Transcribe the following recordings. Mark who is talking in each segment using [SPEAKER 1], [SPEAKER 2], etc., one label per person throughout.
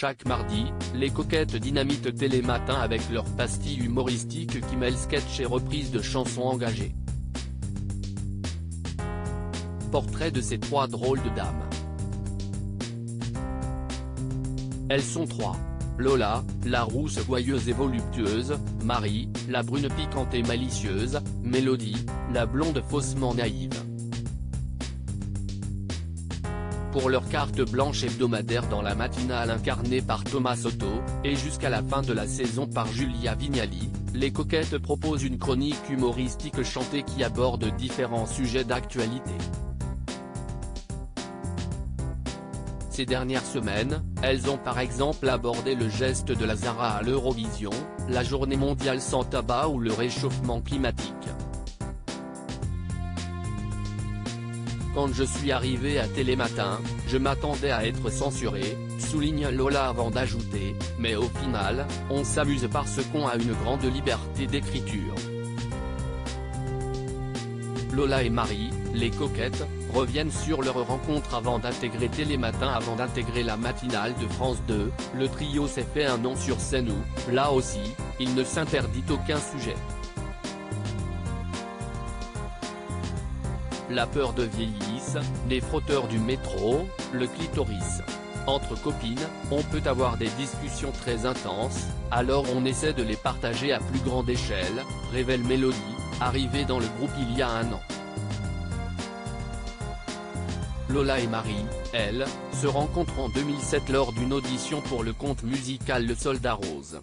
[SPEAKER 1] Chaque mardi, les coquettes dynamitent Télématin avec leur pastille humoristique qui mêle sketch et reprise de chansons engagées. Portrait de ces trois drôles de dames. Elles sont trois. Lola, la rousse joyeuse et voluptueuse, Marie, la brune piquante et malicieuse, Mélodie, la blonde faussement naïve. Pour leur carte blanche hebdomadaire dans la matinale incarnée par Thomas Soto, et jusqu'à la fin de la saison par Julia Vignali, les coquettes proposent une chronique humoristique chantée qui aborde différents sujets d'actualité. Ces dernières semaines, elles ont par exemple abordé le geste de la Zara à l'Eurovision, la journée mondiale sans tabac ou le réchauffement climatique. Quand je suis arrivée à Télématin, je m'attendais à être censurée, souligne Lola avant d'ajouter, mais au final, on s'amuse parce qu'on a une grande liberté d'écriture. Lola et Marie, les coquettes, reviennent sur leur rencontre avant d'intégrer Télématin. Avant d'intégrer la matinale de France 2, le trio s'est fait un nom sur scène où, là aussi, il ne s'interdit aucun sujet. La peur de vieillisse, les frotteurs du métro, le clitoris. Entre copines, on peut avoir des discussions très intenses, alors on essaie de les partager à plus grande échelle, révèle Mélodie, arrivée dans le groupe il y a un an. Lola et Marie, elles, se rencontrent en 2007 lors d'une audition pour le conte musical Le Soldat Rose.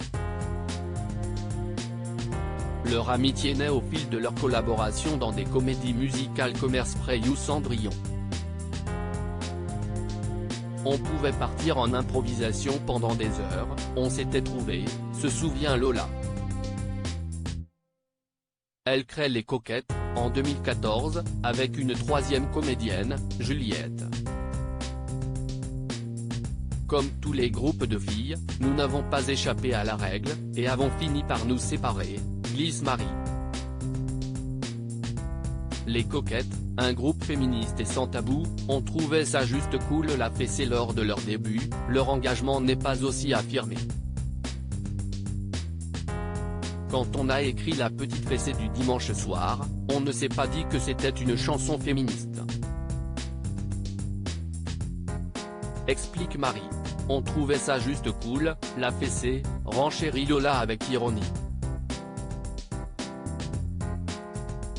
[SPEAKER 1] Leur amitié naît au fil de leur collaboration dans des comédies musicales comme Hairspray ou Cendrillon. On pouvait partir en improvisation pendant des heures, on s'était trouvés, se souvient Lola. Elle crée Les Coquettes, en 2014, avec une troisième comédienne, Juliette. Comme tous les groupes de filles, nous n'avons pas échappé à la règle, et avons fini par nous séparer, glisse Marie. Les Coquettes, un groupe féministe et sans tabou, ont trouvé ça juste cool la fessée lors de leur début, leur engagement n'est pas aussi affirmé. Quand on a écrit La Petite Fessée du dimanche soir, on ne s'est pas dit que c'était une chanson féministe. Explique Marie. On trouvait ça juste cool, la fessée, renchérit Lola avec ironie.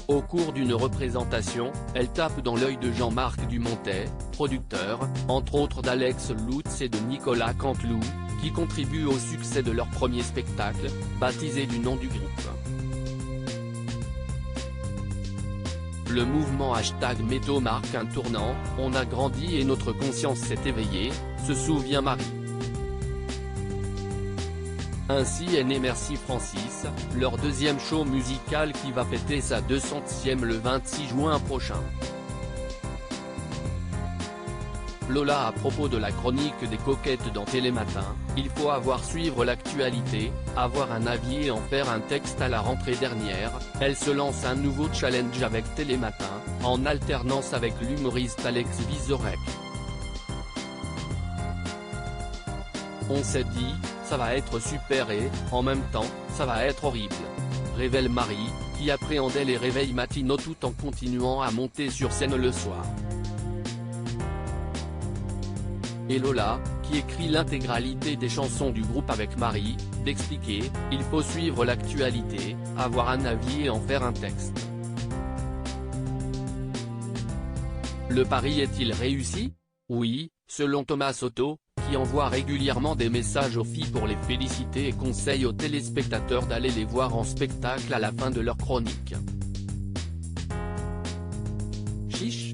[SPEAKER 1] Au cours d'une représentation, elle tape dans l'œil de Jean-Marc Dumontet, producteur, entre autres d'Alex Lutz et de Nicolas Canteloup, qui contribuent au succès de leur premier spectacle, baptisé du nom du groupe. Le mouvement #Méto marque un tournant, on a grandi et notre conscience s'est éveillée, se souvient Marie. Ainsi est né Merci Francis, leur deuxième show musical qui va fêter sa 200e le 26 juin prochain. Lola à propos de la chronique des coquettes dans Télématin, il faut suivre l'actualité, avoir un avis et en faire un texte à la rentrée dernière, elle se lance un nouveau challenge avec Télématin, en alternance avec l'humoriste Alex Vizorek. On s'est dit, ça va être super et, en même temps, ça va être horrible. Révèle Marie, qui appréhendait les réveils matinaux tout en continuant à monter sur scène le soir. Et Lola, qui écrit l'intégralité des chansons du groupe avec Marie, d'expliquer, il faut suivre l'actualité, avoir un avis et en faire un texte. Le pari est-il réussi? Oui, selon Thomas Soto, qui envoie régulièrement des messages aux filles pour les féliciter et conseille aux téléspectateurs d'aller les voir en spectacle à la fin de leur chronique. Chiche.